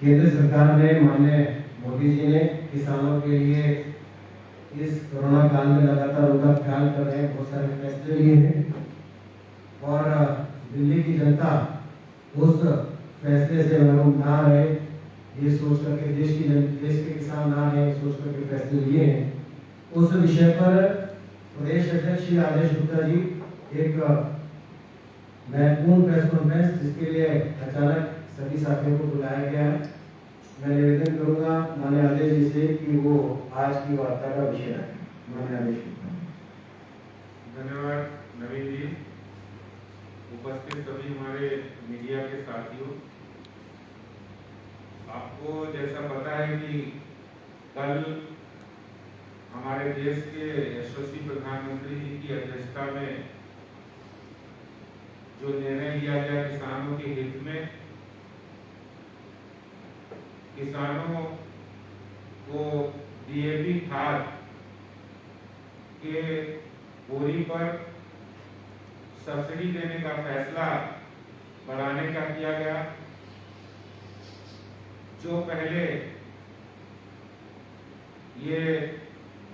केंद्र सरकार ने, माननीय मोदी जी ने किसानों के लिए इस कोरोना काल में लगातार उनका ख्याल कर रहे हैं, बहुत सारे फैसले लिए हैं और दिल्ली की जनता उस फैसले से महरूम ना रहे, ये सोच करके देश के किसान ना रहे, सोच करके फैसले लिए हैं। उस विषय पर प्रदेश अध्यक्ष श्री आदेश गुप्ता जी एक महत्वपूर्ण प्रेस कॉन्फ्रेंस, जिसके लिए अचानक सभी साथियों को बुलाया गया है, मैं निवेदन करूंगा माननीय आदेश जी से कि वो आज की वार्ता का विषय है। माननीय आदेश। धन्यवाद नवीन जी। उपस्थित सभी हमारे मीडिया के साथियों, आपको जैसा पता है कि कल हमारे देश के यशस्वी प्रधानमंत्री जी की अध्यक्षता में जो निर्णय लिया गया किसानों के हित में, किसानों को डीएपी खाद के बोरी पर सब्सिडी देने का फैसला बढ़ाने का किया गया। जो पहले ये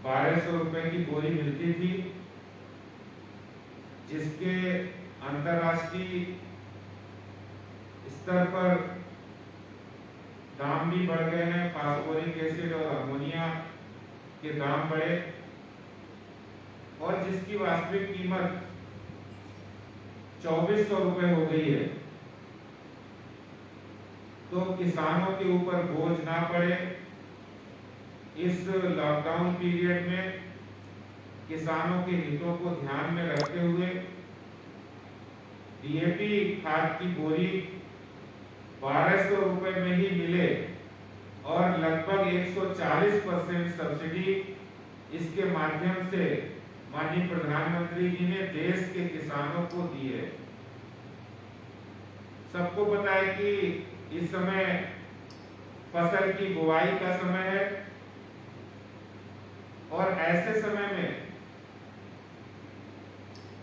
1200 रुपए की बोरी मिलती थी, जिसके अंतर्राष्ट्रीय स्तर पर दाम भी बढ़ गए हैं, फास्फोरिक एसिड और अमोनिया के दाम बढ़े और जिसकी वास्तविक कीमत 2400 रुपए हो गई है। तो किसानों के ऊपर बोझ ना पड़े, इस लॉकडाउन पीरियड में किसानों के हितों को ध्यान में रखते हुए डीएपी खाद की बोरी 1200 रुपए में ही मिले और लगभग 140% सब्सिडी इसके माध्यम से माननीय प्रधानमंत्री जी ने देश के किसानों को दी है। सबको पता है कि इस समय फसल की बुआई का समय है और ऐसे समय में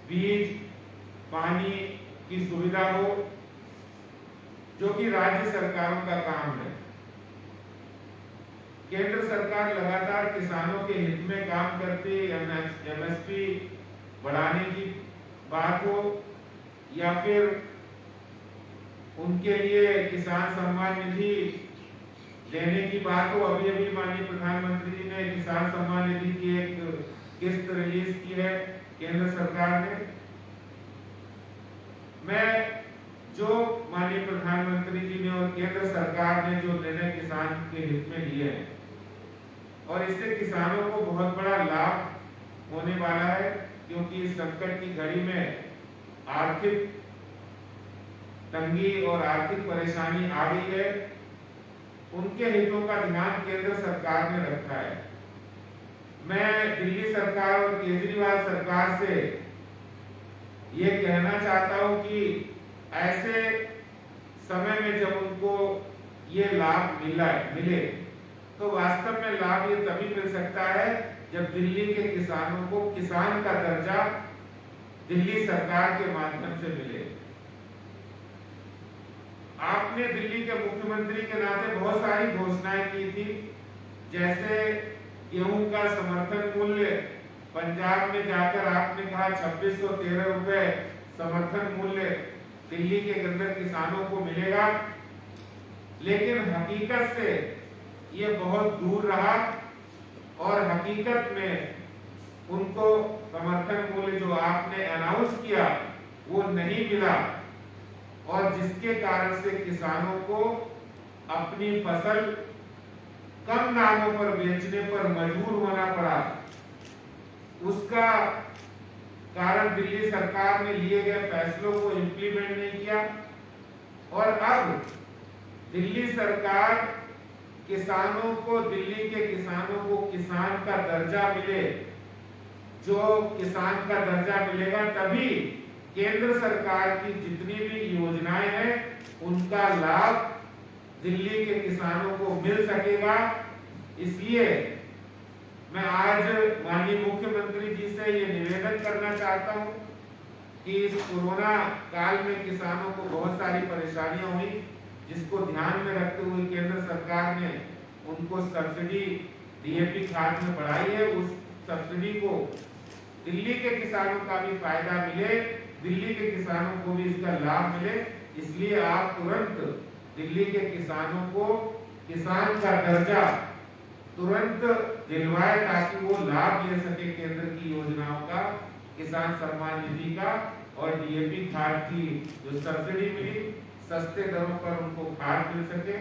बीज, पानी की सुविधा हो, जो कि राज्य सरकारों का काम है। केंद्र सरकार लगातार किसानों के हित में काम करती है, एमएसपी बढ़ाने की बात हो या फिर उनके लिए किसान सम्मान निधि देने की बात हो। अभी अभी माननीय प्रधानमंत्री जी ने किसान सम्मान निधि की एक किस्त रिलीज की है केंद्र सरकार ने। मैं जो माननीय प्रधानमंत्री जी ने और केंद्र सरकार ने जो निर्णय किसान के हित में लिए हैं और इससे किसानों को बहुत बड़ा लाभ होने वाला है, क्योंकि इस संकट की घड़ी में आर्थिक तंगी और आर्थिक परेशानी आ गई है, उनके हितों का ध्यान केंद्र सरकार ने रखा है। मैं दिल्ली सरकार और केजरीवाल सरकार से ये कहना चाहता हूं कि ऐसे समय में जब उनको ये लाभ मिले तो वास्तव में लाभ ये तभी मिल सकता है जब दिल्ली के किसानों को किसान का दर्जा दिल्ली सरकार के माध्यम से मिले। आपने दिल्ली के मुख्यमंत्री के नाते बहुत सारी घोषणाएं की थी, जैसे गेहूं का समर्थन मूल्य पंजाब में जाकर आपने कहा 2613 रुपए समर्थन मूल्य दिल्ली के अंदर किसानों को मिलेगा, लेकिन हकीकत से ये बहुत दूर रहा और हकीकत में उनको समर्थन मूल्य जो आपने अनाउंस किया वो नहीं मिला और जिसके कारण से किसानों को अपनी फसल कम दामों पर बेचने पर मजबूर होना पड़ा। उसका कारण दिल्ली सरकार ने लिए गए फैसलों को इंप्लीमेंट नहीं किया और अब दिल्ली सरकार किसानों को, दिल्ली के किसानों को किसान का दर्जा मिले। जो किसान का दर्जा मिलेगा तभी केंद्र सरकार की जितनी भी योजनाएं हैं उनका लाभ दिल्ली के किसानों को मिल सकेगा। इसलिए मैं आज माननीय मुख्यमंत्री जी से ये निवेदन करना चाहता हूं कि इस कोरोना काल में किसानों को बहुत सारी परेशानियां हुई, जिसको ध्यान में रखते हुए केंद्र सरकार ने उनको सब्सिडी डीएपी खाद में बढ़ाई है। उस सब्सिडी को दिल्ली के किसानों का भी फायदा मिले, दिल्ली के किसानों को भी इसका लाभ मिले, इसलिए आप तुरंत दिल्ली के किसानों को किसान का दर्जा तुरंत दिलवाए ताकि वो लाभ ले सके केंद्र की योजनाओं का, किसान सम्मान निधि का और डीएपी खाद की जो सब्सिडी मिली, सस्ते दरों पर उनको खाद मिल सके,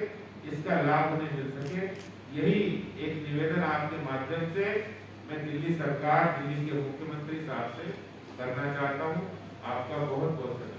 इसका लाभ उन्हें मिल सके। यही एक निवेदन आपके माध्यम से मैं दिल्ली सरकार, दिल्ली के मुख्यमंत्री साहब से करना चाहता हूँ। आपका बहुत बहुत धन्यवाद।